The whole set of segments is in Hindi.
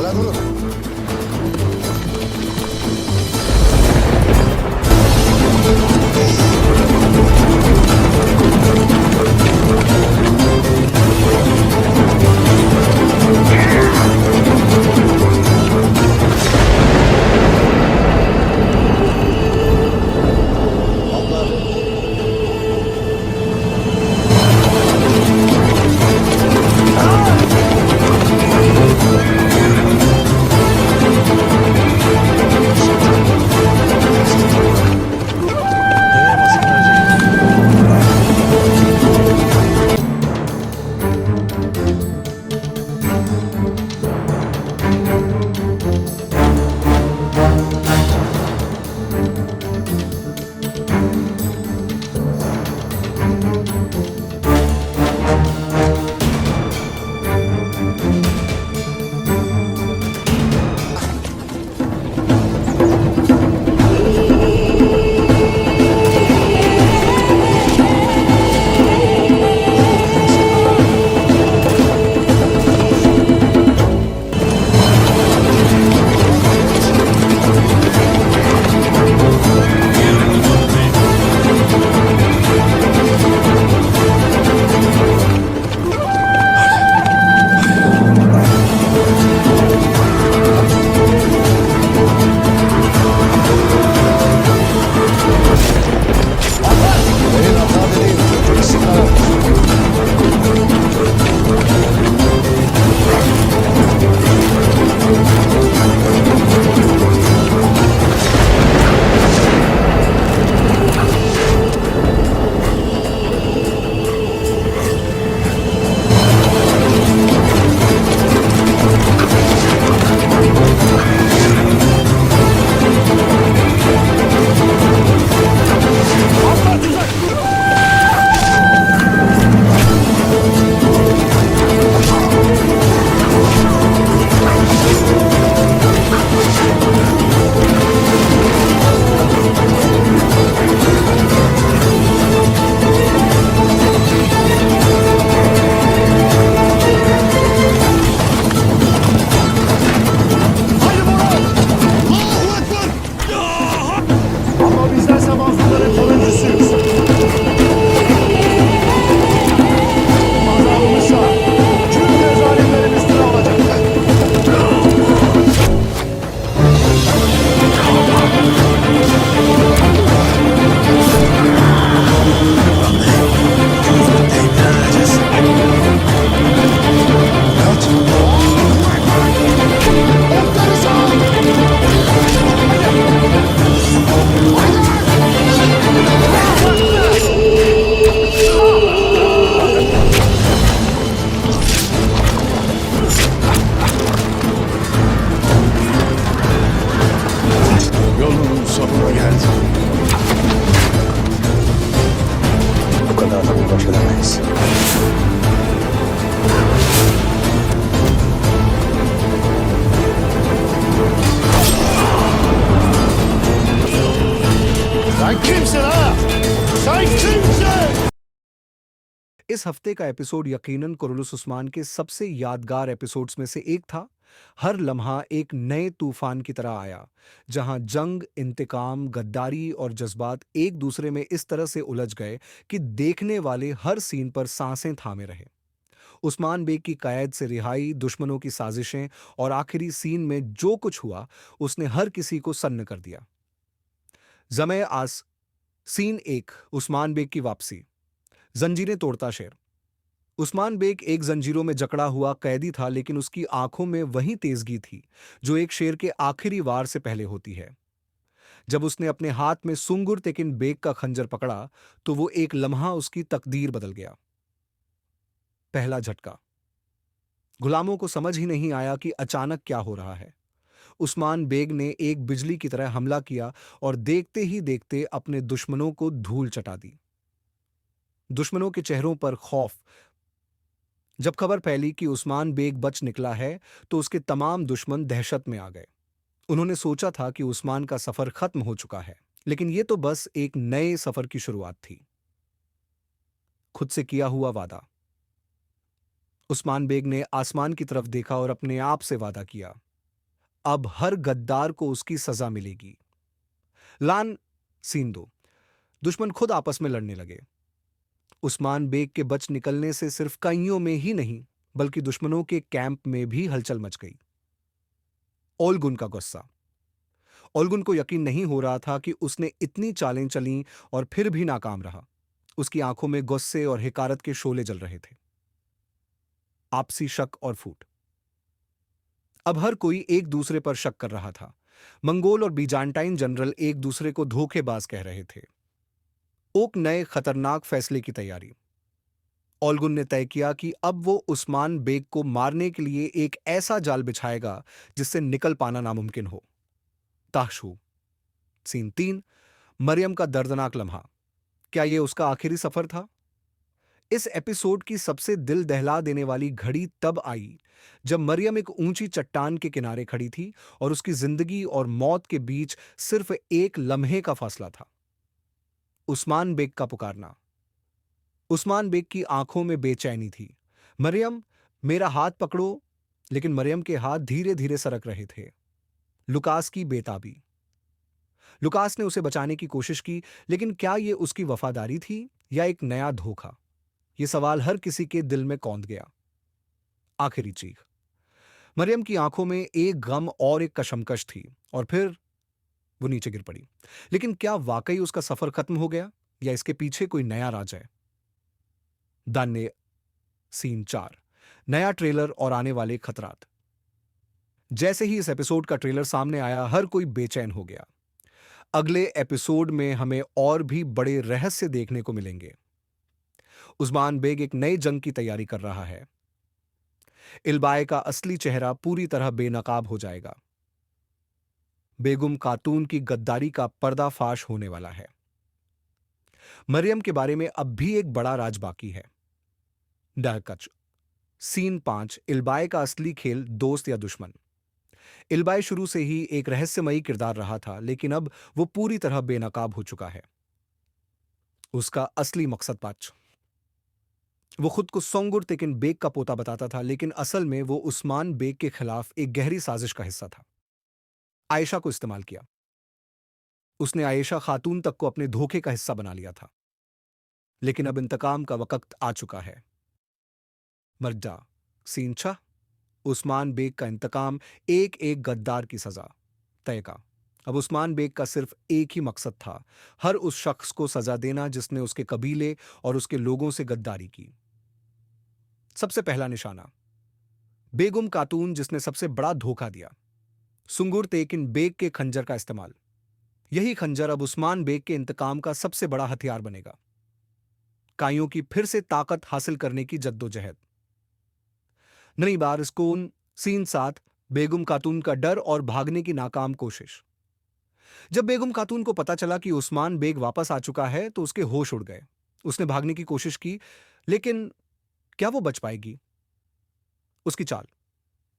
Hala durun. Ama bizler sabahların koruncusuyuz. Azabımızsa cümle zalimlerin üstüne olacak. Yolun sonuna geldik. Bu kadar da baş edemeyiz. Sen kimsin ha? Sen kimsin? इस हफ्ते का एपिसोड यकीनन कुरलुस उस्मान के सबसे यादगार एपिसोड्स में से एक था। हर लम्हा एक नए तूफान की तरह आया, जहां जंग, इंतकाम, गद्दारी और जज्बात एक दूसरे में इस तरह से उलझ गए कि देखने वाले हर सीन पर सांसें थामे रहे। उस्मान बेग की कैद से रिहाई, दुश्मनों की साजिशें और आखिरी सीन में जो कुछ हुआ, उसने हर किसी को सन्न कर दिया। जमे आस सीन 1, उस्मान बेग की वापसी। जंजीरें तोड़ता शेर। उस्मान बेग एक जंजीरों में जकड़ा हुआ कैदी था, लेकिन उसकी आंखों में वही तेजगी थी जो एक शेर के आखिरी वार से पहले होती है। जब उसने अपने हाथ में सुंगुर तेकिन बेग का खंजर पकड़ा, तो वो एक लम्हा उसकी तकदीर बदल गया। पहला झटका। गुलामों को समझ ही नहीं आया कि अचानक क्या हो रहा है। उस्मान बेग ने एक बिजली की तरह हमला किया और देखते ही देखते अपने दुश्मनों को धूल चटा दी। दुश्मनों के चेहरों पर खौफ। जब खबर फैली कि उस्मान बेग बच निकला है, तो उसके तमाम दुश्मन दहशत में आ गए। उन्होंने सोचा था कि उस्मान का सफर खत्म हो चुका है, लेकिन यह तो बस एक नए सफर की शुरुआत थी। खुद से किया हुआ वादा। उस्मान बेग ने आसमान की तरफ देखा और अपने आप से वादा किया, अब हर गद्दार को उसकी सजा मिलेगी। लान सीन 2। दुश्मन खुद आपस में लड़ने लगे। उस्मान बेग के बच निकलने से सिर्फ कईयों में ही नहीं बल्कि दुश्मनों के कैंप में भी हलचल मच गई। ओलगुन का गुस्सा। ओलगुन को यकीन नहीं हो रहा था कि उसने इतनी चालें चलीं और फिर भी नाकाम रहा। उसकी आंखों में गुस्से और हिकारत के शोले जल रहे थे। आपसी शक और फूट। अब हर कोई एक दूसरे पर शक कर रहा था। मंगोल और बीजांटाइन जनरल एक दूसरे को धोखेबाज कह रहे थे। ओक नए खतरनाक फैसले की तैयारी। ओलगुन ने तय किया कि अब वो उस्मान बेग को मारने के लिए एक ऐसा जाल बिछाएगा जिससे निकल पाना नामुमकिन हो। ताशू। सीन 3। मरियम का दर्दनाक लम्हा। क्या यह उसका आखिरी सफर था? इस एपिसोड की सबसे दिल दहला देने वाली घड़ी तब आई जब मरियम एक ऊंची चट्टान के किनारे खड़ी थी और उसकी जिंदगी और मौत के बीच सिर्फ एक लम्हे का फासला था। उस्मान बेग का पुकारना। उस्मान बेग की आंखों में बेचैनी थी। मरियम, मेरा हाथ पकड़ो। लेकिन मरियम के हाथ धीरे धीरे सरक रहे थे। लुकास की बेताबी। लुकास ने उसे बचाने की कोशिश की, लेकिन क्या यह उसकी वफादारी थी या एक नया धोखा? यह सवाल हर किसी के दिल में कौंध गया। आखिरी चीख। मरियम की आंखों में एक गम और एक कशमकश थी और फिर वो नीचे गिर पड़ी। लेकिन क्या वाकई उसका सफर खत्म हो गया या इसके पीछे कोई नया राज है? दान्य। सीन 4। नया ट्रेलर और आने वाले खतरात। जैसे ही इस एपिसोड का ट्रेलर सामने आया, हर कोई बेचैन हो गया। अगले एपिसोड में हमें और भी बड़े रहस्य देखने को मिलेंगे। उस्मान बेग एक नई जंग की तैयारी कर रहा है। इल्बाए का असली चेहरा पूरी तरह बेनकाब हो जाएगा। बेगम खातून की गद्दारी का पर्दाफाश होने वाला है। मरियम के बारे में अब भी एक बड़ा राज बाकी है। डरकच। सीन 5। इल्बाए का असली खेल, दोस्त या दुश्मन। इल्बाए शुरू से ही एक रहस्यमयी किरदार रहा था, लेकिन अब वो पूरी तरह बेनकाब हो चुका है। उसका असली मकसद पाच। वो खुद को सोंगुर तेकिन बेग का पोता बताता था, लेकिन असल में वो उस्मान बेग के खिलाफ एक गहरी साजिश का हिस्सा था। आयशा को इस्तेमाल किया। उसने आयशा खातून तक को अपने धोखे का हिस्सा बना लिया था। लेकिन अब इंतकाम का वक्त आ चुका है। मर्जा। सीन 6। उस्मान बेग का इंतकाम, एक एक गद्दार की सजा। तय का। अब उस्मान बेग का सिर्फ एक ही मकसद था, हर उस शख्स को सजा देना जिसने उसके कबीले और उसके लोगों से गद्दारी की। सबसे पहला निशाना, बेगम खातून जिसने सबसे बड़ा धोखा दिया। सुंगुर तेकिन बेग के खंजर का इस्तेमाल। यही खंजर अब उस्मान बेग के इंतकाम का सबसे बड़ा हथियार बनेगा। काइयों की फिर से ताकत हासिल करने की जद्दोजहद। नई बार स्कोन। सीन 7। बेगम खातून का डर और भागने की नाकाम कोशिश। जब बेगम खातून को पता चला कि उस्मान बेग वापस आ चुका है तो उसके होश उड़ गए। उसने भागने की कोशिश की, लेकिन क्या वो बच पाएगी? उसकी चाल।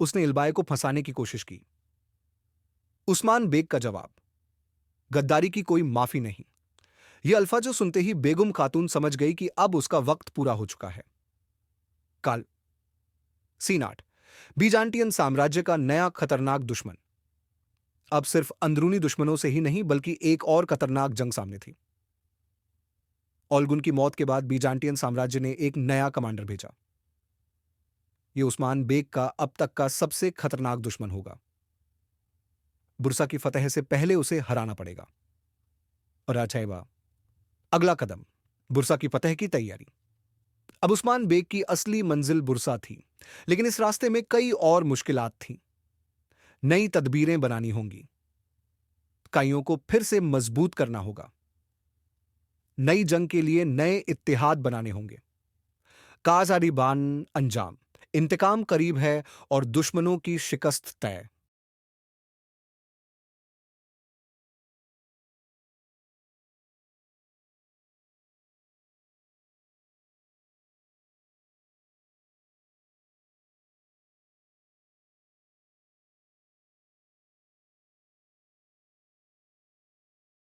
उसने इल्बाए को फंसाने की कोशिश की। उस्मान बेग का जवाब, गद्दारी की कोई माफी नहीं। यह अल्फाजो सुनते ही बेगम खातून समझ गई कि अब उसका वक्त पूरा हो चुका है। काल। सीन 8। बीजांटियन साम्राज्य का नया खतरनाक दुश्मन। अब सिर्फ अंदरूनी दुश्मनों से ही नहीं बल्कि एक और खतरनाक जंग सामने थी। ओलगुन की मौत के बाद बीजांटियन साम्राज्य ने एक नया कमांडर भेजा। यह उस्मान बेग का अब तक का सबसे खतरनाक दुश्मन होगा। बुरसा की फतह से पहले उसे हराना पड़ेगा। और अचाएबा। अगला कदम, बुरसा की फतह की तैयारी। अब उस्मान बेग की असली मंजिल बुरसा थी, लेकिन इस रास्ते में कई और मुश्किलात थीं। नई तदबीरें बनानी होंगी। काइयों को फिर से मजबूत करना होगा। नई जंग के लिए नए इत्तेहाद बनाने होंगे। काज़ारिबान अंजाम। इंतकाम करीब है और दुश्मनों की शिकस्त तय।